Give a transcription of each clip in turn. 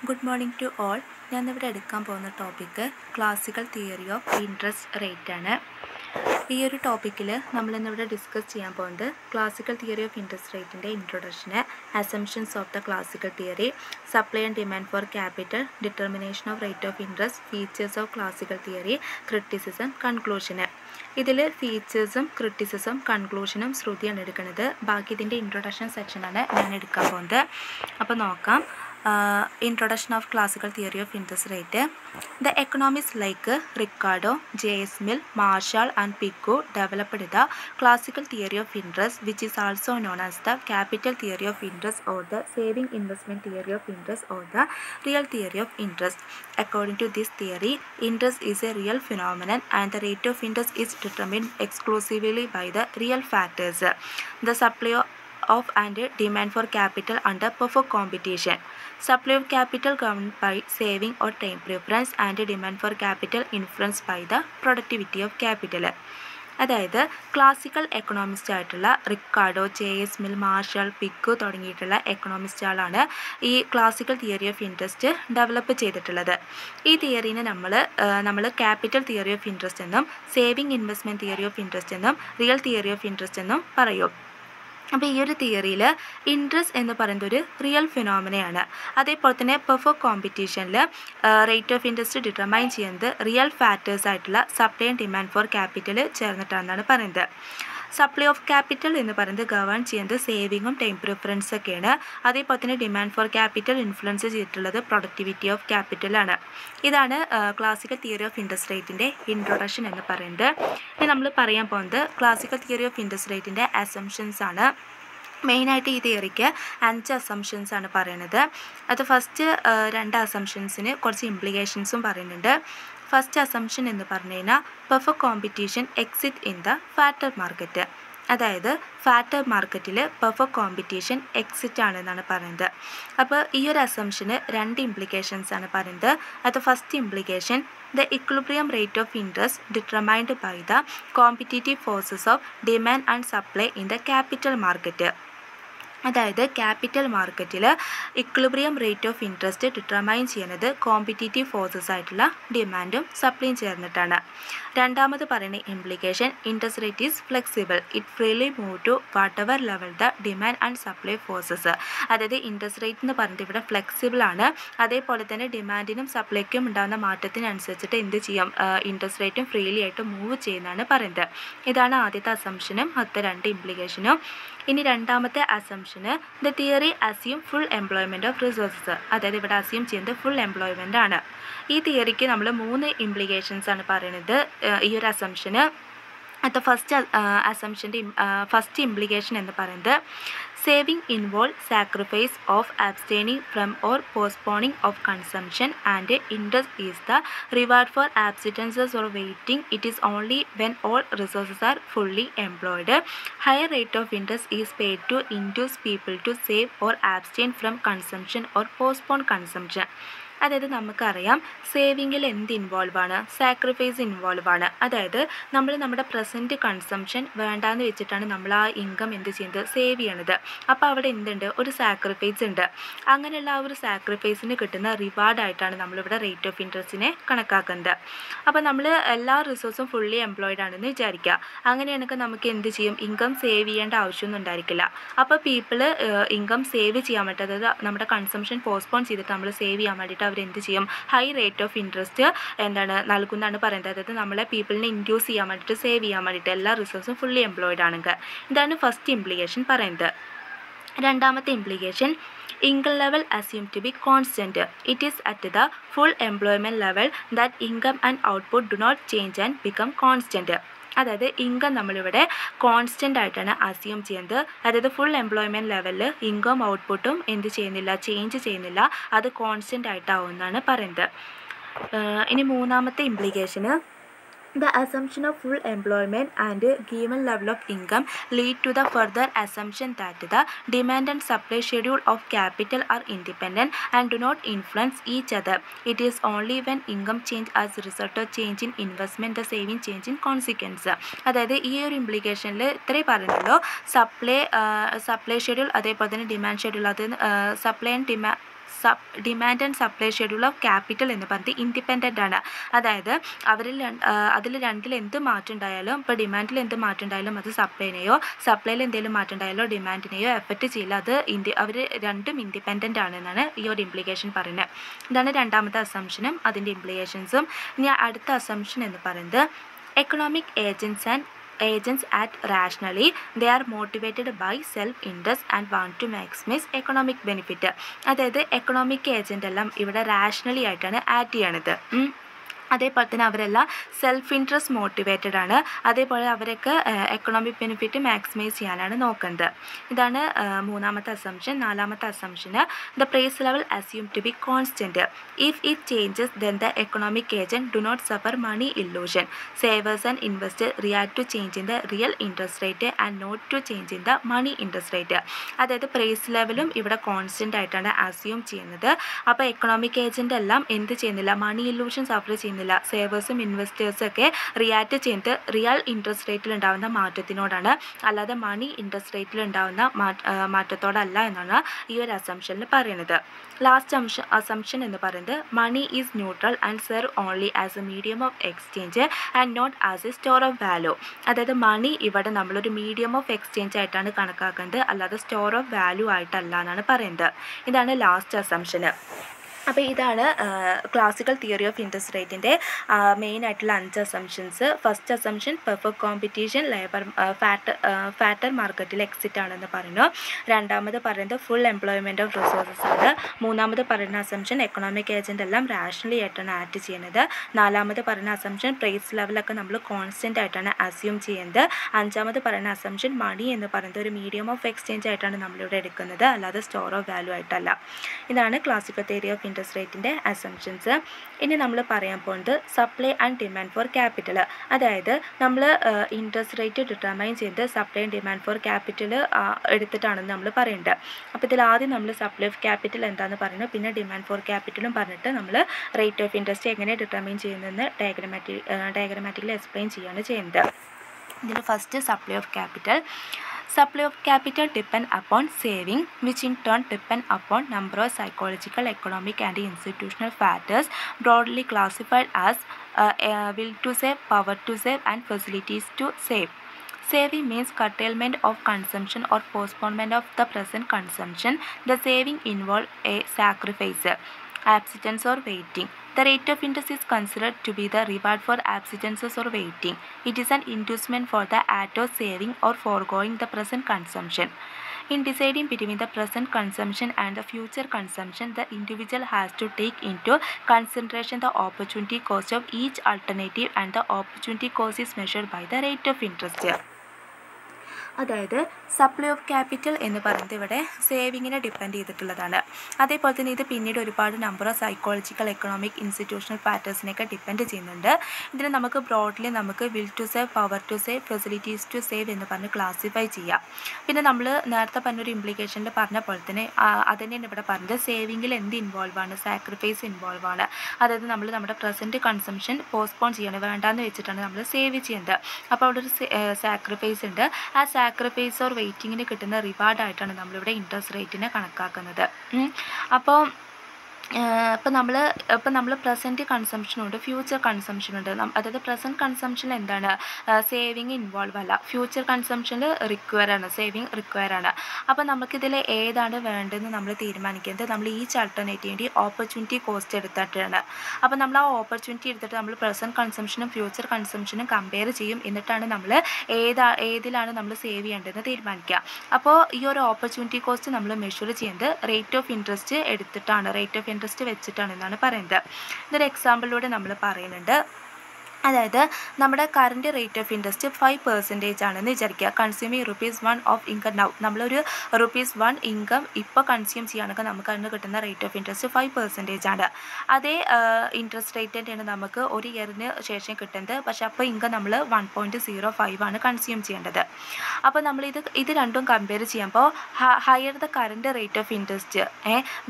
Good morning to all. ഞാനിവിടെ എടുക്കാൻ പോകുന്ന topic classical theory of interest rate ആണ്. ഈ ഒരു ടോപ്പിക്കിൽ നമ്മളിന്നിവിടെ ഡിസ്കസ് ചെയ്യാൻ പോകുന്നത് ക്ലാസിക്കൽ തിയറി ഓഫ് ഇൻട്രസ്റ്റ് റേറ്റിൻ്റെ introduction, assumptions of the classical theory, supply and demand for capital, determination of rate of interest, features of classical theory, criticism, conclusion. ഇതിൽ ഫീച്ചേഴ്സും ക്രിറ്റിസിസം കൺക്ലൂഷനും ശ്രുതിയാണ് എടുക്കുന്നത്. ബാക്കി ഇതിൻ്റെ ഇൻട്രൊഡക്ഷൻ സെക്ഷനാണ് ഞാൻ എടുക്കാൻ പോകുന്നത്. അപ്പോൾ നോക്കാം. Introduction of classical theory of interest rate. The economists like Ricardo, J.S. Mill, Marshall and Picou developed the classical theory of interest, which is also known as the capital theory of interest or the saving investment theory of interest or the real theory of interest. According to this theory, interest is a real phenomenon and the rate of interest is determined exclusively by the real factors, the supply of and demand for capital under perfect competition. Supply of capital governed by saving or time preference and demand for capital influenced by the productivity of capital. അതായത് classical economist ആയിട്ടുള്ള Ricardo, ജെ.എസ്. Mill, marshal, പിക്കു തുടങ്ങിയിട്ടുള്ള എക്കണോമിസ്റ്റുകളാണ് ഈ classical theory of interest develop ചെയ്തിട്ടുള്ളത്. ഈ തിയറീനെ നമ്മൾ capital theory of interest എന്നും saving investment theory of interest എന്നും real theory of interest എന്നും പറയും. അപ്പോൾ ഈ ഒരു തിയറിയിൽ ഇൻട്രസ്റ്റ് എന്ന് പറയുന്നത് ഒരു റിയൽ ഫിനോമിനയാണ്. അതേപോലെ തന്നെ പെർഫെക്റ്റ് കോമ്പറ്റീഷനിൽ റേറ്റ് ഓഫ് ഇൻട്രസ്റ്റ് ഡിറ്റർമൈൻ ചെയ്യുന്നത് റിയൽ ഫാക്ടേഴ്സ് ആയിട്ടുള്ള supply and demand for capital ചേർന്നിട്ടാണെന്നാണ് പറയുന്നത്. സപ്ലൈ ഓഫ് ക്യാപിറ്റൽ എന്ന് പറയുന്നത് ഗവേൺ ചെയ്യുന്നത് സേവിങ്ങും ടൈം പ്രിഫറൻസൊക്കെയാണ്. അതേപോലെ തന്നെ ഡിമാൻഡ് ഫോർ ക്യാപിറ്റൽ ഇൻഫ്ലുവൻസ് ചെയ്തിട്ടുള്ളത് പ്രൊഡക്ടിവിറ്റി ഓഫ് ക്യാപിറ്റലാണ്. ഇതാണ് ക്ലാസിക്കൽ തിയറി ഓഫ് ഇൻട്രസ്റ്റ് റേറ്റിൻ്റെ ഇൻട്രൊഡക്ഷൻ എന്ന് പറയുന്നത്. ഇനി നമ്മൾ പറയാൻ പോകുന്നത് ക്ലാസിക്കൽ തിയറി ഓഫ് ഇൻട്രസ്റ്റ് റേറ്റിൻ്റെ അസംഷൻസ് ആണ്. മെയിനായിട്ട് ഈ തിയറിക്ക് 5 അസംഷൻസ് ആണ് പറയുന്നത്. അത് ഫസ്റ്റ് 2 അസംഷൻസിന് കുറച്ച് ഇംപ്ലിക്കേഷൻസും പറയുന്നുണ്ട്. ഫസ്റ്റ് അസംഷൻ എന്ന് പറഞ്ഞു കഴിഞ്ഞാൽ perfect competition exit in the fatter market. അതായത് ഫാറ്റർ മാർക്കറ്റിൽ പെർഫെക്റ്റ് കോമ്പറ്റീഷൻ എക്സിറ്റ് ആണെന്നാണ് പറയുന്നത്. അപ്പോൾ ഈ ഒരു അസംഷന് 2 ഇംപ്ലിക്കേഷൻസ് ആണ് പറയുന്നത്. അത് first implication, the equilibrium rate of interest determined by the competitive forces of demand and supply in the capital market. അതായത് ക്യാപിറ്റൽ മാർക്കറ്റിൽ equilibrium rate of interest determine ചെയ്യുന്നത് കോമ്പറ്റീറ്റീവ് ഫോഴ്സസ് ആയിട്ടുള്ള ഡിമാൻഡും സപ്ലൈയും ചേർന്നിട്ടാണ്. രണ്ടാമത് പറയുന്ന implication, interest rate is flexible, it freely move to whatever level the demand and supply forces. അതായത് ഇൻട്രസ്റ്റ് റേറ്റ് എന്ന് പറയുന്നത് ഇവിടെ ഫ്ലെക്സിബിൾ ആണ്. അതേപോലെ തന്നെ ഡിമാൻഡിനും സപ്ലൈക്കും ഉണ്ടാകുന്ന മാറ്റത്തിനനുസരിച്ചിട്ട് എന്ത് ചെയ്യും, ഇൻട്രസ്റ്റ് റേറ്റും ഫ്രീലി ആയിട്ട് മൂവ് ചെയ്യുന്നതാണ് പറയുന്നത്. ഇതാണ് ആദ്യത്തെ അസംഷനും അടുത്ത 2 ഇംപ്ലിക്കേഷനും. ഇനി രണ്ടാമത്തെ assumption, the theory assume full employment of resources. അതായത് ഇവിടെ അസ്യൂം ചെയ്യുന്നത് ഫുൾ എംപ്ലോയ്മെൻ്റ് ആണ്. ഈ തിയറിക്ക് നമ്മൾ 3 ഇംപ്ലിക്കേഷൻസ് ആണ് പറയുന്നത് ഈ ഒരു അസംഷന്. അത് ഫസ്റ്റ് ഇംപ്ലിക്കേഷൻ എന്ന് പറയുന്നത്, saving involve sacrifice of abstaining from or postponing of consumption and interest is the reward for abstinences or waiting. It is only when all resources are fully employed. Higher rate of interest is paid to induce people to save or abstain from consumption or postpone consumption. അതായത് നമുക്കറിയാം സേവിങ്ങിൽ എന്ത് involve ആണ്, sacrifice involve ആണ്. അതായത് നമ്മൾ നമ്മുടെ present consumption വേണ്ടാന്ന് വെച്ചിട്ടാണ് നമ്മൾ ആ ഇൻകം എന്ത് ചെയ്യുന്നത്, സേവ് ചെയ്യണത്. അപ്പോൾ അവിടെ എന്തുണ്ട്, ഒരു സാക്രിഫൈസ് ഉണ്ട്. അങ്ങനെയുള്ള ആ ഒരു സാക്രിഫൈസിന് കിട്ടുന്ന റിവാർഡായിട്ടാണ് നമ്മളിവിടെ റേറ്റ് ഓഫ് ഇൻട്രസ്റ്റിനെ കണക്കാക്കുന്നത്. അപ്പോൾ നമ്മൾ എല്ലാ റിസോഴ്സും ഫുള്ളി എംപ്ലോയ്ഡ് ആണെന്ന് വിചാരിക്കുക. അങ്ങനെയാണെങ്കിൽ നമുക്ക് എന്ത് ചെയ്യും, ഇൻകം സേവ് ചെയ്യേണ്ട ആവശ്യമൊന്നും ഉണ്ടായിരിക്കില്ല. അപ്പോൾ പീപ്പിൾ ഇൻകം സേവ് ചെയ്യാൻ വേണ്ടി, അതായത് നമ്മുടെ കൺസംഷൻ പോസ്റ്റ്പോൺ ചെയ്തിട്ട് നമ്മൾ സേവ് ചെയ്യാൻ വേണ്ടിയിട്ട് അവരെന്ത് ചെയ്യും, ഹൈ റേറ്റ് ഓഫ് ഇൻട്രസ്റ്റ് നൽകുന്നതാണ് പറയുന്നത്. അതായത് നമ്മളെ പീപ്പിളിനെ ഇൻഡ്യൂസ് ചെയ്യാൻ വേണ്ടിയിട്ട്, സേവ് ചെയ്യാൻ വേണ്ടിയിട്ട് എല്ലാ റിസോഴ്സും ഫുള്ളി എംപ്ലോയ്ഡ് ആണെങ്കിൽ. ഇതാണ് ഫസ്റ്റ് ഇംപ്ലിക്കേഷൻ പറയുന്നത്. രണ്ടാമത്തെ implication, income level assumed to be constant. It is at the full employment level that income and output do not change and become constant. അതായത് ഇൻകം നമ്മളിവിടെ കോൺസ്റ്റൻ്റ് ആയിട്ടാണ് അസ്യൂം ചെയ്യുന്നത്. അതായത് full employment ലെവലിൽ income ഔട്ട്പുട്ടും എന്ത് ചെയ്യുന്നില്ല, ചേഞ്ച് ചെയ്യുന്നില്ല, അത് കോൺസ്റ്റൻ്റ് ആയിട്ടാവുമെന്നാണ് പറയുന്നത്. ഇനി മൂന്നാമത്തെ ഇംപ്ലിക്കേഷന്, the assumption of full employment and given level of income lead to the further assumption that the demand and supply schedule of capital are independent and do not influence each other. It is only when income change as a result of change in investment the saving change in consequence. അതായത് ഈ ഒരു ഇംപ്ലിക്കേഷനിൽ ഇത്രയും പറയുന്നുള്ളൂ. Supply schedule, അതേപോലെ തന്നെ demand schedule, അത് supply and demand and supply schedule of capital എന്ന് പറഞ്ഞത് ഇൻഡിപെൻഡൻ്റ് ആണ്. അതായത് അതിൽ രണ്ടിൽ എന്ത് മാറ്റം ഉണ്ടായാലും, ഇപ്പോൾ ഡിമാൻഡിൽ എന്ത് മാറ്റം ഉണ്ടായാലും അത് സപ്ലൈയിൽ എന്തെങ്കിലും മാറ്റം ഉണ്ടായാലോ ഡിമാൻഡിനെയോ എഫക്റ്റ് ചെയ്യില്ല. അത് അവർ രണ്ടും ഇൻഡിപെൻഡൻ്റ് ആണെന്നാണ് ഈ ഒരു ഇംപ്ലിക്കേഷൻ പറയുന്നത്. ഇതാണ് രണ്ടാമത്തെ അസംഷനും അതിൻ്റെ ഇംപ്ലിക്കേഷൻസും. ഇനി അടുത്ത അസംഷൻ എന്ന് പറയുന്നത് economic agents act rationally. They are motivated by self-interest and want to maximize economic benefit. അതായത് എക്കണോമിക് ഏജൻ്റ് എല്ലാം ഇവിടെ റാഷണലി ആയിട്ടാണ് ആക്ട് ചെയ്യണത്. അതേപോലെ തന്നെ അവരെല്ലാം സെൽഫ് ഇൻട്രസ്റ്റ് മോട്ടിവേറ്റഡ് ആണ്. അതേപോലെ അവരൊക്കെ എക്കണോമിക് ബെനിഫിറ്റ് മാക്സിമൈസ് ചെയ്യാനാണ് നോക്കുന്നത്. ഇതാണ് മൂന്നാമത്തെ അസംഷൻ. നാലാമത്തെ assumption the price level assume to be constant. If it changes then the economic agent do not suffer money illusion. Savers and investors react to change in the real interest rate and not to change in the money interest rate. അതായത് price ലെവലും ഇവിടെ constant ആയിട്ടാണ് assume ചെയ്യുന്നത്. അപ്പോൾ economic agent എല്ലാം എന്ത് ചെയ്യുന്നില്ല, മണി illusion Zafar ചെയ്യുന്നില്ല. സേവേഴ്സും ഇൻവെസ്റ്റേഴ്സും ഒക്കെ റിയാക്ട് ചെയ്യുന്നത് റിയൽ ഇൻട്രസ്റ്റ് റേറ്റിൽ ഉണ്ടാകുന്ന മാറ്റത്തിനോടാണ്, അല്ലാതെ മണി ഇൻട്രസ്റ്റ് റേറ്റിൽ ഉണ്ടാകുന്ന മാറ്റത്തോടല്ല എന്നാണ് ഈ ഒരു അസംഷനിൽ പറയുന്നത്. ലാസ്റ്റ് അസംഷൻ എന്ന് പറയുന്നത് money is neutral and serve only as a medium of exchange and not as a store of value. അതായത് മണി ഇവിടെ നമ്മളൊരു മീഡിയം ഓഫ് എക്സ്ചേഞ്ച് ആയിട്ടാണ് കണക്കാക്കുന്നത്, അല്ലാതെ സ്റ്റോർ ഓഫ് വാല്യൂ ആയിട്ടല്ല എന്നാണ് പറയുന്നത്. ഇതാണ് ലാസ്റ്റ് അസംഷന്. അപ്പോൾ ഇതാണ് ക്ലാസിക്കൽ തിയറി ഓഫ് ഇൻട്രസ്റ്റ് റേറ്റിൻ്റെ മെയിൻ ആയിട്ടുള്ള 5 assumptions. First assumption perfect competition, factor മാർക്കറ്റിൽ എക്സിറ്റ് ആണെന്ന് പറയുന്നു. രണ്ടാമത് പറയുന്നത് ഫുൾ എംപ്ലോയ്മെൻറ്റ് ഓഫ് റിസോഴ്സസ് ആണ്. മൂന്നാമത് പറയുന്ന അസംഷൻ എക്കണോമിക് ഏജൻ്റ് എല്ലാം റാഷണലി ആയിട്ടാണ് ആക്ട് ചെയ്യുന്നത്. നാലാമത് പറയുന്ന അസംഷൻ പ്രൈസ് ലെവലൊക്കെ നമ്മൾ കോൺസ്റ്റൻ്റ് ആയിട്ടാണ് അസ്യൂം ചെയ്യുന്നത്. അഞ്ചാമത് പറയുന്ന അസംഷൻ മണി എന്ന് പറയുന്നത് ഒരു മീഡിയം ഓഫ് എക്സ്ചേഞ്ച് ആയിട്ടാണ് നമ്മളിവിടെ എടുക്കുന്നത്, അല്ലാതെ സ്റ്റോർ ഓഫ് വാല്യൂ ആയിട്ടല്ല. ഇതാണ് ക്ലാസിക്കൽ തിയറി ഓഫ് ഇൻട്രസ്റ്റ് റേറ്റിൻ്റെ അസംഷൻസ്. ഇനി നമ്മൾ പറയാൻ പോകുന്നത് supply and demand for capital. അതായത് നമ്മൾ ഇൻട്രസ്റ്റ് റേറ്റ് ഡിറ്റർമൈൻ ചെയ്ത് supply and demand for capital എടുത്തിട്ടാണെന്ന് നമ്മൾ പറയുന്നത്. അപ്പോൾ ഇതിൽ ആദ്യം നമ്മൾ സപ്ലൈ ഓഫ് ക്യാപിറ്റൽ എന്താണെന്ന് പറയുന്നത്, പിന്നെ ഡിമാൻഡ് ഫോർ ക്യാപിറ്റലും പറഞ്ഞിട്ട് നമ്മൾ റേറ്റ് ഓഫ് ഇൻട്രസ്റ്റ് എങ്ങനെ ഡിറ്റർമൈൻ ചെയ്യുന്നതെന്ന് ഡയഗ്രമാറ്റിക്കലി എക്സ്പ്ലെയിൻ ചെയ്യുകയാണ് ചെയ്യുന്നത്. ഇതിൽ first supply of capital. Supply of capital depend upon saving, which in turn depend upon number of psychological, economic and institutional factors broadly classified as will to save, power to save and facilities to save. Saving means curtailment of consumption or postponement of the present consumption. The saving involve a sacrifice, abstinence or waiting. The rate of interest is considered to be the reward for abstinences or waiting. It is an inducement for the act of saving or foregoing the present consumption. In deciding between the present consumption and the future consumption, the individual has to take into consideration the opportunity cost of each alternative, and the opportunity cost is measured by the rate of interest. അതായത് supply of capital എന്ന് പറയുന്നത് ഇവിടെ സേവിങ്ങിനെ depend ചെയ്തിട്ടുള്ളതാണ്. അതേപോലെ തന്നെ ഇത് പിന്നീട് ഒരുപാട് number of psychological, economic, institutional പാറ്റേഴ്സിനെയൊക്കെ ഡിപ്പെൻഡ് ചെയ്യുന്നുണ്ട്. ഇതിന് നമുക്ക് ബ്രോഡ്ലി നമുക്ക് will to save, power to save, facilities to save എന്ന് പറഞ്ഞ് ക്ലാസിഫൈ ചെയ്യാം. പിന്നെ നമ്മൾ നേരത്തെ പറഞ്ഞൊരു ഇംപ്ലിക്കേഷനിൽ പറഞ്ഞ പോലെ തന്നെ അതുതന്നെയാണ് ഇവിടെ പറഞ്ഞത്, സേവിങ്ങിൽ എന്ത് ഇൻവോൾവ് ആണ്, സാക്രിഫൈസ് ഇൻവോൾവ് ആണ്. അതായത് നമ്മൾ നമ്മുടെ പ്രസൻറ്റ് കൺസംഷൻ പോസ്റ്റ്പോൺ ചെയ്യണം, വേണ്ടാന്ന് വെച്ചിട്ടാണ് നമ്മൾ സേവ് ചെയ്യുന്നത്. അപ്പോൾ അവിടെ ഒരു സാക്രിഫൈസ് ഉണ്ട്. ആ സാക്രിഫൈസ് ഓർ വെയിറ്റിങ്ങിന് കിട്ടുന്ന റിവാർഡായിട്ടാണ് നമ്മളിവിടെ ഇൻട്രസ്റ്റ് റേറ്റിനെ കണക്കാക്കുന്നത്. അപ്പോൾ ഇപ്പം നമ്മൾ പ്രസൻറ്റ് കൺസംഷനുണ്ട്, ഫ്യൂച്ചർ കൺസംഷനുണ്ട്. അതായത് പ്രസൻറ്റ് കൺസംഷനിൽ എന്താണ്, സേവിങ് ഇൻവോൾവ് അല്ല. ഫ്യൂച്ചർ കൺസംഷനിൽ സേവിങ് റിക്വയർ ആണ്. അപ്പോൾ നമുക്കിതിൽ ഏതാണ് വേണ്ടതെന്ന് നമ്മൾ തീരുമാനിക്കുന്നത് നമ്മൾ ഈച്ച് ആൾട്ടർനേറ്റീവിൻ്റെ ഓപ്പർച്യൂണിറ്റി കോസ്റ്റ് എടുത്തിട്ടാണ്. അപ്പോൾ നമ്മൾ ആ ഓപ്പർച്യൂണിറ്റി എടുത്തിട്ട് നമ്മൾ പ്രസൻറ്റ് കൺസംഷനും ഫ്യൂച്ചർ കൺസംഷനും കമ്പയർ ചെയ്യും. എന്നിട്ടാണ് നമ്മൾ ഏതിലാണ് നമ്മൾ സേവ് ചെയ്യേണ്ടതെന്ന് തീരുമാനിക്കുക. അപ്പോൾ ഈ ഒരു ഓപ്പർച്യൂണിറ്റി കോസ്റ്റ് നമ്മൾ മെഷർ ചെയ്യുന്നത് റേറ്റ് ഓഫ് ഇൻട്രസ്റ്റ് എടുത്തിട്ടാണ്, റേറ്റ് ഓഫ് ഇൻട്രസ്റ്റ് വെച്ചിട്ടാണെന്നാണ് പറയുന്നത്. ഇതൊരു എക്സാമ്പിളിലൂടെ നമ്മൾ പറയുന്നുണ്ട്. അതായത് നമ്മുടെ കറൻറ്റ് റേറ്റ് ഓഫ് ഇൻട്രസ്റ്റ് 5% ആണെന്ന് വിചാരിക്കുക. Consuming ₹1 of income now. നമ്മളൊരു ₹1 ഇൻകം ഇപ്പോൾ കൺസ്യൂം ചെയ്യുകയാണെങ്കിൽ നമുക്ക് അതിന് കിട്ടുന്ന റേറ്റ് ഓഫ് ഇൻട്രസ്റ്റ് 5% ആണ്. അതേ ഇൻട്രസ്റ്റ് റേറ്റ് തന്നെയാണ് നമുക്ക് ഒരു ഇയറിന് ശേഷം കിട്ടുന്നത്. പക്ഷേ അപ്പോൾ ഇൻകം നമ്മൾ 1.05 ആണ് കൺസ്യൂം ചെയ്യേണ്ടത്. അപ്പോൾ നമ്മൾ ഇത് രണ്ടും കമ്പയർ ചെയ്യുമ്പോൾ higher the current rate of interest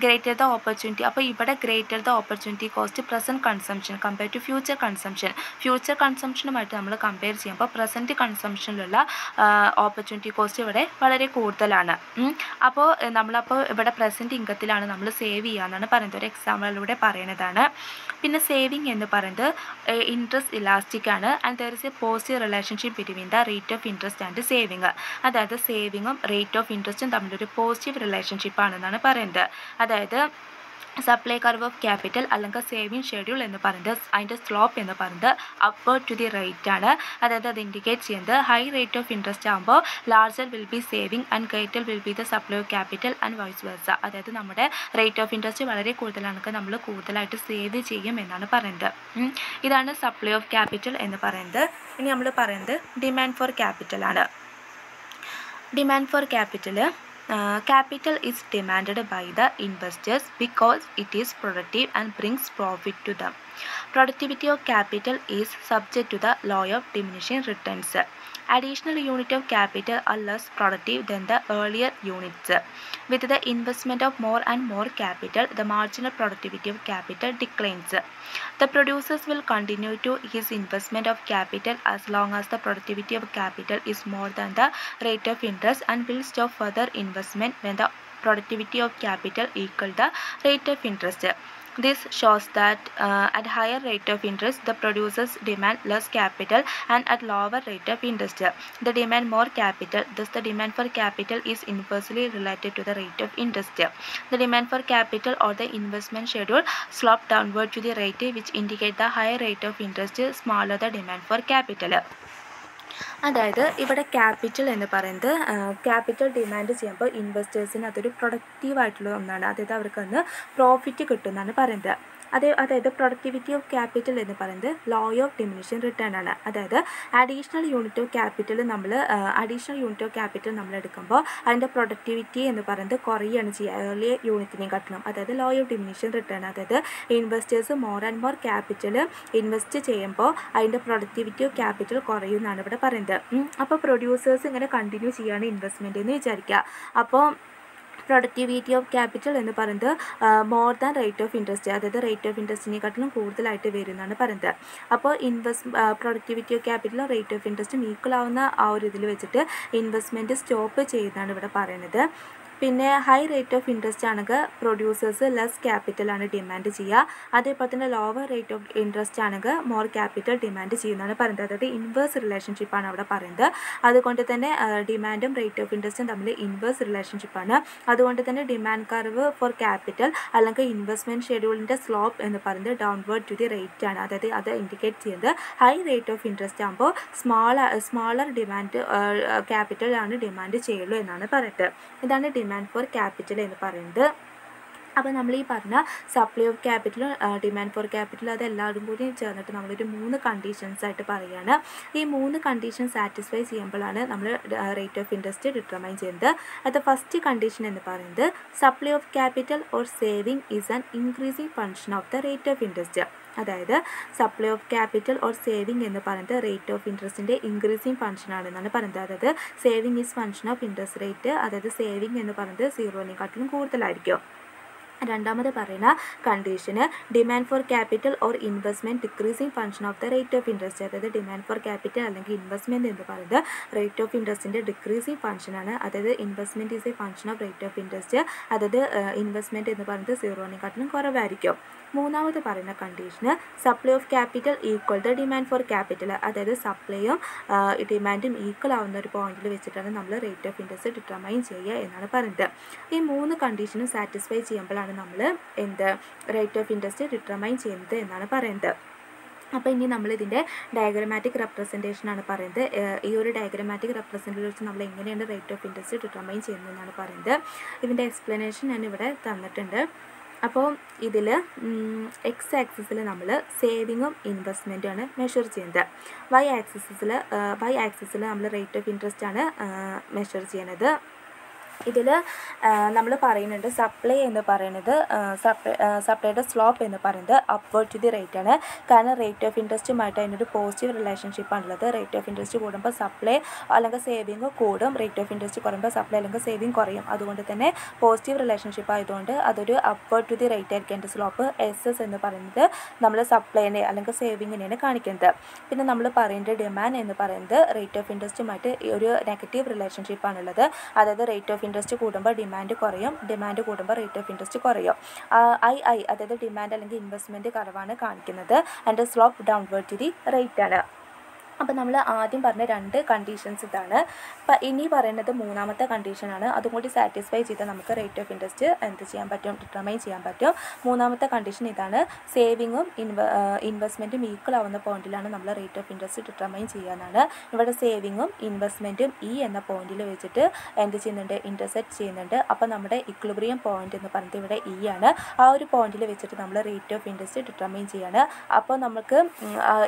greater the opportunity. അപ്പോൾ ഇവിടെ greater the opportunity cost present consumption compare to future consumption. Future കൺസംഷനുമായിട്ട് നമ്മൾ കമ്പയർ ചെയ്യുമ്പോൾ പ്രസൻറ്റ് കൺസംഷനിലുള്ള ഓപ്പർച്യൂണിറ്റി കോസ്റ്റ് ഇവിടെ വളരെ കൂടുതലാണ്. അപ്പോൾ നമ്മളപ്പോൾ ഇവിടെ പ്രസൻറ്റ് ഇൻകത്തിലാണ് നമ്മൾ സേവ് ചെയ്യുക എന്നാണ് പറയുന്നത്. ഒരു എക്സാമ്പിളിലൂടെ പറയുന്നതാണ്. പിന്നെ സേവിങ് എന്ന് പറയുന്നത് ഇൻട്രസ്റ്റ് ഇലാസ്റ്റിക് ആണ്. And there is A positive relationship between the rate of interest and saving. അതായത് സേവിങ്ങും റേറ്റ് ഓഫ് ഇൻട്രസ്റ്റും തമ്മിലൊരു പോസിറ്റീവ് റിലേഷൻഷിപ്പ് ആണെന്നാണ് പറയുന്നത്. അതായത് സപ്ലൈ കർവ് ഓഫ് ക്യാപിറ്റൽ അല്ലെങ്കിൽ സേവിങ് ഷെഡ്യൂൾ എന്ന് പറയുന്നത് അതിൻ്റെ സ്ലോപ്പ് എന്ന് പറയുന്നത് അപ്വേർഡ് ടു ദി റേറ്റ് ആണ്. അതായത് അത് ഇൻഡിക്കേറ്റ് ചെയ്യുന്നത് ഹൈ റേറ്റ് ഓഫ് ഇൻട്രസ്റ്റ് ആകുമ്പോൾ larger will be saving and greater will be the supply of capital and vice versa. അതായത് നമ്മുടെ റേറ്റ് ഓഫ് ഇൻട്രസ്റ്റ് വളരെ കൂടുതലാണെങ്കിൽ നമ്മൾ കൂടുതലായിട്ട് സേവ് ചെയ്യും എന്നാണ് പറയുന്നത്. ഇതാണ് സപ്ലൈ ഓഫ് ക്യാപിറ്റൽ എന്ന് പറയുന്നത്. ഇനി നമ്മൾ പറയുന്നത് ഡിമാൻഡ് ഫോർ ക്യാപിറ്റൽ ആണ്. Demand for capital capital is demanded by the investors because it is productive and brings profit to them. Productivity of capital is subject to the law of diminishing returns. Additional unit of capital are less productive than the earlier units. With the investment of more and more capital, the marginal productivity of capital declines. The producers will continue to his investment of capital as long as the productivity of capital is more than the rate of interest and will stop further investment when the productivity of capital equal the rate of interest. This shows that at higher rate of interest, the producers demand less capital, and at lower rate of interest, they demand more capital. Thus, the demand for capital is inversely related to the rate of interest. The demand for capital or the investment schedule slope downward to the rate which indicate the higher rate of interest, smaller the demand for capital. അതായത് ഇവിടെ capital എന്ന് പറയുന്നത് capital demand ചെയ്യുമ്പോൾ ഇൻവെസ്റ്റേഴ്സിന് അതൊരു പ്രൊഡക്റ്റീവായിട്ടുള്ള ഒന്നാണ്. അതായത് അവർക്കൊന്ന് profit കിട്ടുമെന്നാണ് പറയുന്നത്. അതായത് പ്രൊഡക്ടിവിറ്റി ഓഫ് ക്യാപിറ്റൽ എന്ന് പറയുന്നത് ലോ ഓഫ് ഡിമിനിഷൻ റിട്ടേൺ ആണ്. അതായത് അഡീഷണൽ യൂണിറ്റ് ഓഫ് ക്യാപിറ്റൽ നമ്മൾ എടുക്കുമ്പോൾ അതിൻ്റെ പ്രൊഡക്ടിവിറ്റി എന്ന് പറയുന്നത് കുറയുകയാണ് ചെയ്യുക ഏർലിയ യൂണിറ്റിനെക്കാട്ടിലും. അതായത് ലോ ഓഫ് ഡിമിനിഷൻ റിട്ടേൺ. അതായത് investors more and more capital invest ചെയ്യുമ്പോൾ അതിൻ്റെ പ്രൊഡക്ടിവിറ്റി ഓഫ് ക്യാപിറ്റൽ കുറയുമെന്നാണ് ഇവിടെ പറയുന്നത്. അപ്പോൾ പ്രൊഡ്യൂസേഴ്സ് ഇങ്ങനെ കണ്ടിന്യൂ ചെയ്യുകയാണ് ഇൻവെസ്റ്റ്മെൻറ്റ് എന്ന് വിചാരിക്കുക. അപ്പോൾ പ്രൊഡക്ടിവിറ്റി ഓഫ് ക്യാപിറ്റൽ എന്ന് പറയുന്നത് more than rate of interest, അതായത് റേറ്റ് ഓഫ് ഇൻട്രസ്റ്റിനെക്കാട്ടിലും കൂടുതലായിട്ട് വരും എന്നാണ് പറയുന്നത്. അപ്പോൾ പ്രൊഡക്ടിവിറ്റി ഓഫ് ക്യാപിറ്റലും റേറ്റ് ഓഫ് ഇൻട്രസ്റ്റും ഈക്വൽ ആവുന്ന ആ ഒരു ഇതിൽ വെച്ചിട്ട് ഇൻവെസ്റ്റ്മെൻറ്റ് സ്റ്റോപ്പ് ചെയ്യുന്നതാണ് ഇവിടെ പറയുന്നത്. പിന്നെ ഹൈ റേറ്റ് ഓഫ് ഇൻട്രസ്റ്റ് ആണെങ്കിൽ പ്രൊഡ്യൂസേഴ്സ് ലെസ് ക്യാപിറ്റലാണ് ഡിമാൻഡ് ചെയ്യുക. അതേപോലെ തന്നെ ലോവർ റേറ്റ് ഓഫ് ഇൻട്രസ്റ്റ് ആണെങ്കിൽ മോർ ക്യാപിറ്റൽ ഡിമാൻഡ് ചെയ്യുന്നതാണ് പറയുന്നത്. അതായത് ഇൻവേഴ്സ് റിലേഷൻഷിപ്പാണ് അവിടെ പറയുന്നത്. അതുകൊണ്ട് തന്നെ ഡിമാൻഡും റേറ്റ് ഓഫ് ഇൻട്രസ്റ്റും തമ്മിൽ ഇൻവേഴ്സ് റിലേഷൻഷിപ്പാണ്. അതുകൊണ്ട് തന്നെ ഡിമാൻഡ് കർവ് ഫോർ ക്യാപിറ്റൽ അല്ലെങ്കിൽ ഇൻവെസ്റ്റ്മെൻറ്റ് ഷെഡ്യൂളിൻ്റെ സ്ലോപ്പ് എന്ന് പറയുന്നത് ഡൗൺവേർഡ് ടു ദി റേറ്റ് ആണ്. അതായത് അത് ഇൻഡിക്കേറ്റ് ചെയ്യുന്നത് ഹൈ റേറ്റ് ഓഫ് ഇൻട്രസ്റ്റ് ആകുമ്പോൾ സ്മാളർ ഡിമാൻഡ് ക്യാപിറ്റലാണ് ഡിമാൻഡ് ചെയ്യുള്ളൂ എന്നാണ് പറയുന്നത്. ഇതാണ് ഡിമാൻഡ് ഫോർ ക്യാപിറ്റൽ എന്ന് പറയുന്നത്. അപ്പോൾ നമ്മൾ ഈ പറഞ്ഞ സപ്ലൈ ഓഫ് ക്യാപിറ്റലും ഡിമാൻഡ് ഫോർ ക്യാപിറ്റൽ അതെല്ലാവരും കൂടി ചേർന്നിട്ട് നമ്മളൊരു 3 കണ്ടീഷൻസ് ആയിട്ട് പറയുകയാണ്. ഈ 3 കണ്ടീഷൻ സാറ്റിസ്ഫൈ ചെയ്യുമ്പോഴാണ് നമ്മൾ റേറ്റ് ഓഫ് ഇൻട്രസ്റ്റ് ഡിറ്റർമൈൻ ചെയ്യുന്നത്. അത് ഫസ്റ്റ് കണ്ടീഷൻ എന്ന് പറയുന്നത് supply of capital or saving is an increasing function of the rate of interest. അതായത് supply of capital or saving എന്ന് പറയുന്നത് റേറ്റ് ഓഫ് ഇൻട്രസ്റ്റിൻ്റെ ഇൻക്രീസിങ് ഫങ്ഷൻ ആണെന്നാണ് പറയുന്നത്. അതായത് saving is function of interest rate. അതായത് സേവിങ് എന്ന് പറയുന്നത് 0നെക്കാട്ടിലും കൂടുതലായിരിക്കും. രണ്ടാമത് പറയുന്ന condition demand for capital or investment decreasing function of the rate of interest. അതായത് ഡിമാൻഡ് ഫോർ ക്യാപിറ്റൽ അല്ലെങ്കിൽ ഇൻവെസ്റ്റ്മെൻറ്റ് എന്ന് പറയുന്നത് റേറ്റ് ഓഫ് ഇൻട്രസ്റ്റിൻ്റെ ഡിക്രീസിങ് ഫങ്ഷനാണ്. അതായത് investment is a function of rate of interest. അതായത് ഇൻവെസ്റ്റ്മെൻറ്റ് എന്ന് പറയുന്നത് 0നെക്കാട്ടിലും കുറവായിരിക്കും. മൂന്നാമത് പറയുന്ന condition supply of capital equal the demand for capital. അതായത് സപ്ലൈയും ഡിമാൻഡും ഈക്വൽ ആവുന്ന ഒരു പോയിന്റിൽ വെച്ചിട്ടാണ് നമ്മൾ റേറ്റ് ഓഫ് ഇൻട്രസ്റ്റ് ഡിറ്റർമൈൻ ചെയ്യുക എന്നാണ് പറയുന്നത്. ഈ 3 കണ്ടീഷനും സാറ്റിസ്ഫൈ ചെയ്യുമ്പോഴാണ് നമ്മൾ റേറ്റ് ഓഫ് ഇൻട്രസ്റ്റ് ഡിറ്റർമൈൻ ചെയ്യുന്നത് എന്നാണ് പറയുന്നത്. അപ്പോൾ ഇനി നമ്മളിതിൻ്റെ ഡയഗ്രമാറ്റിക് റെപ്രസെൻറ്റേഷനാണ് പറയുന്നത്. ഈ ഒരു ഡയഗ്രമാറ്റിക് റെപ്രസെൻറ്റേഷൻ വെച്ച് നമ്മൾ എങ്ങനെയാണ് റേറ്റ് ഓഫ് ഇൻട്രസ്റ്റ് ഡിറ്റർമൈൻ ചെയ്യുന്നതെന്നാണ് പറയുന്നത്. ഇതിൻ്റെ എക്സ്പ്ലനേഷൻ ഞാനിവിടെ തന്നിട്ടുണ്ട്. അപ്പോൾ ഇതിൽ എക്സ് ആക്സിസിൽ നമ്മൾ സേവിങ്ങും ഇൻവെസ്റ്റ്മെൻറ്റുമാണ് മെഷർ ചെയ്യുന്നത്. വൈ ആക്സിസിൽ നമ്മൾ റേറ്റ് ഓഫ് ഇൻട്രസ്റ്റ് ആണ് മെഷർ ചെയ്യുന്നത്. ഇതിൽ നമ്മൾ പറയുന്നുണ്ട് സപ്ലൈ എന്ന് പറയുന്നത് സപ്ലൈയുടെ സ്ലോപ്പ് എന്ന് പറയുന്നത് അപ്വേർഡ് ടു ദി റേറ്റ് ആണ്. കാരണം റേറ്റ് ഓഫ് ഇൻട്രസ്റ്റുമായിട്ട് അതിനൊരു പോസിറ്റീവ് റിലേഷൻഷിപ്പാണുള്ളത്. റേറ്റ് ഓഫ് ഇൻട്രസ്റ്റ് കൂടുമ്പോൾ സപ്ലൈ അല്ലെങ്കിൽ സേവിങ് കൂടും, റേറ്റ് ഓഫ് ഇൻട്രസ്റ്റ് കുറയുമ്പോൾ സപ്ലൈ അല്ലെങ്കിൽ സേവിങ് കുറയും. അതുകൊണ്ട് തന്നെ പോസിറ്റീവ് റിലേഷൻഷിപ്പ് ആയതുകൊണ്ട് അതൊരു അപ്വേർഡ് ടു ദി റേറ്റ് ആയിരിക്കും എൻ്റെ സ്ലോപ്പ്. എസ് എന്ന് പറയുന്നത് നമ്മൾ സപ്ലൈനെ അല്ലെങ്കിൽ സേവിങ്ങിനെയാണ് കാണിക്കുന്നത്. പിന്നെ നമ്മൾ പറയേണ്ട ഡിമാൻഡ് എന്ന് പറയുന്നത് റേറ്റ് ഓഫ് ഇൻട്രസ്റ്റുമായിട്ട് ഒരു നെഗറ്റീവ് റിലേഷൻഷിപ്പാണുള്ളത്. അതായത് റേറ്റ് ഓഫ് ഇൻട്രസ്റ്റ് കൂടുമ്പോൾ ഡിമാൻഡ് കുറയും, ഡിമാൻഡ് കൂടുമ്പോൾ റേറ്റ് ഓഫ് ഇൻട്രസ്റ്റ് കുറയും. അതായത് ഡിമാൻഡ് അല്ലെങ്കിൽ ഇൻവെസ്റ്റ്മെൻറ്റ് കുറവാണ് കാണിക്കുന്നത്. And slope downward to the rate ആണ്. അപ്പോൾ നമ്മൾ ആദ്യം പറഞ്ഞ 2 കണ്ടീഷൻസ് ഇതാണ്. അപ്പം ഇനി പറയുന്നത് മൂന്നാമത്തെ കണ്ടീഷനാണ്. അതും കൂടി സാറ്റിസ്ഫൈ ചെയ്താൽ നമുക്ക് റേറ്റ് ഓഫ് ഇൻട്രസ്റ്റ് എന്ത് ചെയ്യാൻ പറ്റും, ഡിറ്റർമൈൻ ചെയ്യാൻ പറ്റും. മൂന്നാമത്തെ കണ്ടീഷൻ ഇതാണ്. സേവിങ്ങും ഇൻവെസ്റ്റ്മെൻറ്റും ഈക്വൽ ആവുന്ന പോയിന്റിലാണ് നമ്മൾ റേറ്റ് ഓഫ് ഇൻട്രസ്റ്റ് ഡിറ്റർമൈൻ ചെയ്യാനാണ്. ഇവിടെ സേവിങ്ങും ഇൻവെസ്റ്റ്മെൻറ്റും ഈ എന്ന പോയിന്റിൽ വെച്ചിട്ട് എന്ത് ചെയ്യുന്നുണ്ട്, ഇൻ്റർസെക്റ്റ് ചെയ്യുന്നുണ്ട്. അപ്പോൾ നമ്മുടെ ഇക്വിലിബ്രിയം പോയിന്റ് എന്ന് പറയുന്നത് ഇവിടെ ഈ ആണ്. ആ ഒരു പോയിന്റിൽ വെച്ചിട്ട് നമ്മൾ റേറ്റ് ഓഫ് ഇൻട്രസ്റ്റ് ഡിറ്റർമൈൻ ചെയ്യാണ്. അപ്പോൾ നമുക്ക്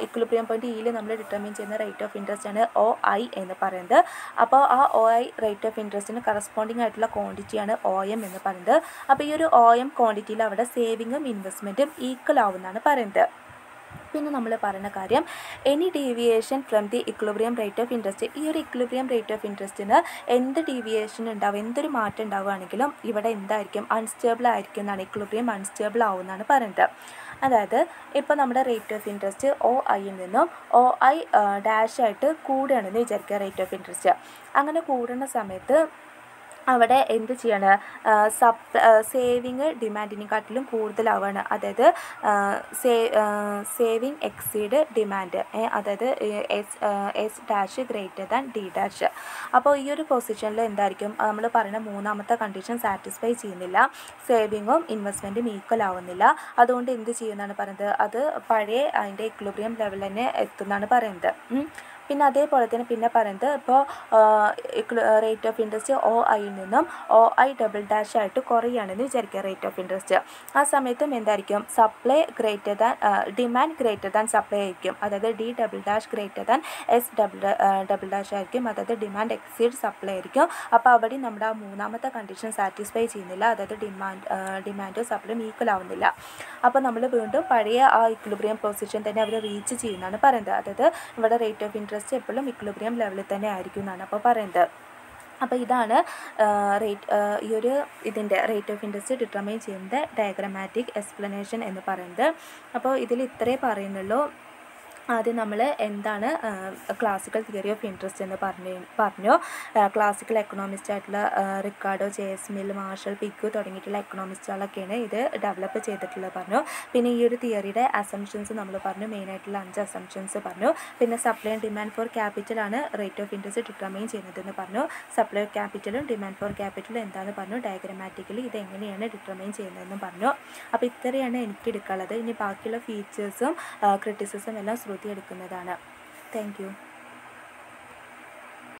ഇക്വിലിബ്രിയം പോയിന്റ് ഇയിൽ നമ്മൾ ഡിറ്റർമൈൻ ചെയ്യുന്ന റേറ്റ് ഓഫ് ഇൻട്രസ്റ്റ് ആണ് OI എന്ന് പറയുന്നത്. അപ്പോൾ ആ OI റേറ്റ് ഓഫ് ഇൻട്രസ്റ്റിന് കറസ്പോണ്ടിങ് ആയിട്ടുള്ള ക്വാണ്ടിറ്റിയാണ് OM എന്ന് പറയുന്നത്. അപ്പോൾ ഈ ഒരു OM ക്വാണ്ടിറ്റിയിൽ അവിടെ സേവിങ്ങും ഇൻവെസ്റ്റ്മെൻറ്റും ഈക്വൽ ആവുമെന്നാണ് പറയുന്നത്. പിന്നെ നമ്മൾ പറയുന്ന കാര്യം any deviation from the equilibrium rate of interest. ഈ ഒരു ഇക്വിലിബ്രിയം റേറ്റ് ഓഫ് ഇൻട്രസ്റ്റിന് എന്ത് ഡീവിയേഷൻ ഉണ്ടാവും, എന്തൊരു മാറ്റം ഉണ്ടാവുകയാണെങ്കിലും ഇവിടെ എന്തായിരിക്കും, അൺസ്റ്റേബിൾ ആയിരിക്കും എന്നാണ്. ഇക്വിലിബ്രിയം അൺസ്റ്റേബിൾ ആവുമെന്നാണ് പറയുന്നത്. അതായത് ഇപ്പോൾ നമ്മുടെ റേറ്റ് ഓഫ് ഇൻട്രസ്റ്റ് OIയിൽ നിന്നും OI ഡാഷ് ആയിട്ട് കൂടുകയാണെന്ന് വിചാരിക്കുക റേറ്റ് ഓഫ് ഇൻട്രസ്റ്റ്. അങ്ങനെ കൂടുന്ന സമയത്ത് അവിടെ എന്ത് ചെയ്യാണ്, സേവിങ് ഡിമാൻഡിനെക്കാട്ടിലും കൂടുതലാവുകയാണ്. അതായത് സേവിങ് എക്സീഡ് ഡിമാൻഡ്, അതായത് S dash greater than D dash. അപ്പോൾ ഈ ഒരു പൊസിഷനിൽ എന്തായിരിക്കും, നമ്മൾ പറയുന്ന മൂന്നാമത്തെ കണ്ടീഷൻ സാറ്റിസ്ഫൈ ചെയ്യുന്നില്ല, സേവിങ്ങും ഇൻവെസ്റ്റ്മെൻറ്റും ഈക്വൽ ആവുന്നില്ല. അതുകൊണ്ട് എന്ത് ചെയ്യുമെന്നാണ് പറയുന്നത്, അത് പഴയ അതിൻ്റെ ഇക്വിലിബ്രിയം ലെവൽ തന്നെ എത്തുമെന്നാണ് പറയുന്നത്. പിന്നെ അതേപോലെ തന്നെ പിന്നെ പറയുന്നത് ഇപ്പോൾ റേറ്റ് ഓഫ് ഇൻട്രസ്റ്റ് OIയിൽ നിന്നും OI ഡബിൾ ഡാഷ് ആയിട്ട് കുറയുകയാണെന്ന് വിചാരിക്കുക റേറ്റ് ഓഫ് ഇൻട്രസ്റ്റ്. ആ സമയത്തും എന്തായിരിക്കും, supply greater than demand greater than supply ആയിരിക്കും. അതായത് D double dash greater than S double dash ആയിരിക്കും. അതായത് ഡിമാൻഡ് എക്സീഡ് സപ്ലൈ ആയിരിക്കും. അപ്പോൾ അവിടെ നമ്മുടെ ആ മൂന്നാമത്തെ കണ്ടീഷൻ സാറ്റിസ്ഫൈ ചെയ്യുന്നില്ല. അതായത് ഡിമാൻഡും സപ്ലൈയും ഈക്വൽ ആവുന്നില്ല. അപ്പോൾ നമ്മൾ വീണ്ടും പഴയ ആ ഇക്വിലിബ്രിയം പൊസിഷൻ തന്നെ അവർ റീച്ച് ചെയ്യുന്നതാണ് പറയുന്നത്. അതായത് ഇവിടെ റേറ്റ് ഓഫ് ഇൻട്രസ്റ്റ് എപ്പോഴും ഇക്വിലിബ്രിയം ലെവലിൽ തന്നെ ആയിരിക്കും എന്നാണ് അപ്പോൾ പറയുന്നത്. അപ്പോൾ ഇതാണ് ഈ ഒരു ഇതിൻ്റെ റേറ്റ് ഓഫ് ഇൻട്രസ്റ്റ് ഡിറ്റർമൈൻ ചെയ്യുന്നത് ഡയഗ്രമാറ്റിക് എക്സ്പ്ലനേഷൻ എന്ന് പറയുന്നത്. അപ്പോൾ ഇതിൽ ഇത്രേ പറയുന്നുള്ളൂ. ആദ്യം നമ്മൾ എന്താണ് ക്ലാസിക്കൽ തിയറി ഓഫ് ഇൻട്രസ്റ്റ് എന്ന് പറഞ്ഞു. ക്ലാസിക്കൽ എക്കണോമിസ്റ്റ് ആയിട്ടുള്ള റിക്കാർഡോ, JS മിൽ, മാർഷൽ, പിക്കു തുടങ്ങിയിട്ടുള്ള എക്കണോമിസ്റ്റുകളൊക്കെയാണ് ഇത് ഡെവലപ്പ് ചെയ്തിട്ടുള്ളത് പറഞ്ഞു. പിന്നെ ഈ ഒരു തിയറിയുടെ അസംഷൻസ് നമ്മൾ പറഞ്ഞു, മെയിനായിട്ടുള്ള 5 അസംഷൻസ് പറഞ്ഞു. പിന്നെ സപ്ലൈ ആൻഡ് ഡിമാൻഡ് ഫോർ ക്യാപിറ്റലാണ് റേറ്റ് ഓഫ് ഇൻട്രസ്റ്റ് ഡിറ്റർമൈൻ ചെയ്യുന്നതെന്ന് പറഞ്ഞു. സപ്ലൈ ഓഫ് ക്യാപിറ്റലും ഡിമാൻഡ് ഫോർ ക്യാപിറ്റലും എന്താണെന്ന് പറഞ്ഞു. ഡയഗ്രമാറ്റിക്കലി ഇത് എങ്ങനെയാണ് ഡിറ്റർമൈൻ ചെയ്യുന്നതെന്ന് പറഞ്ഞു. അപ്പോൾ ഇത്രയാണ് എനിക്ക് എടുക്കാനുള്ളത്. ഇനി ബാക്കിയുള്ള ഫീച്ചേഴ്സും ക്രിറ്റിസിസം എല്ലാം എടുക്കുന്നതാണ്. Thank you.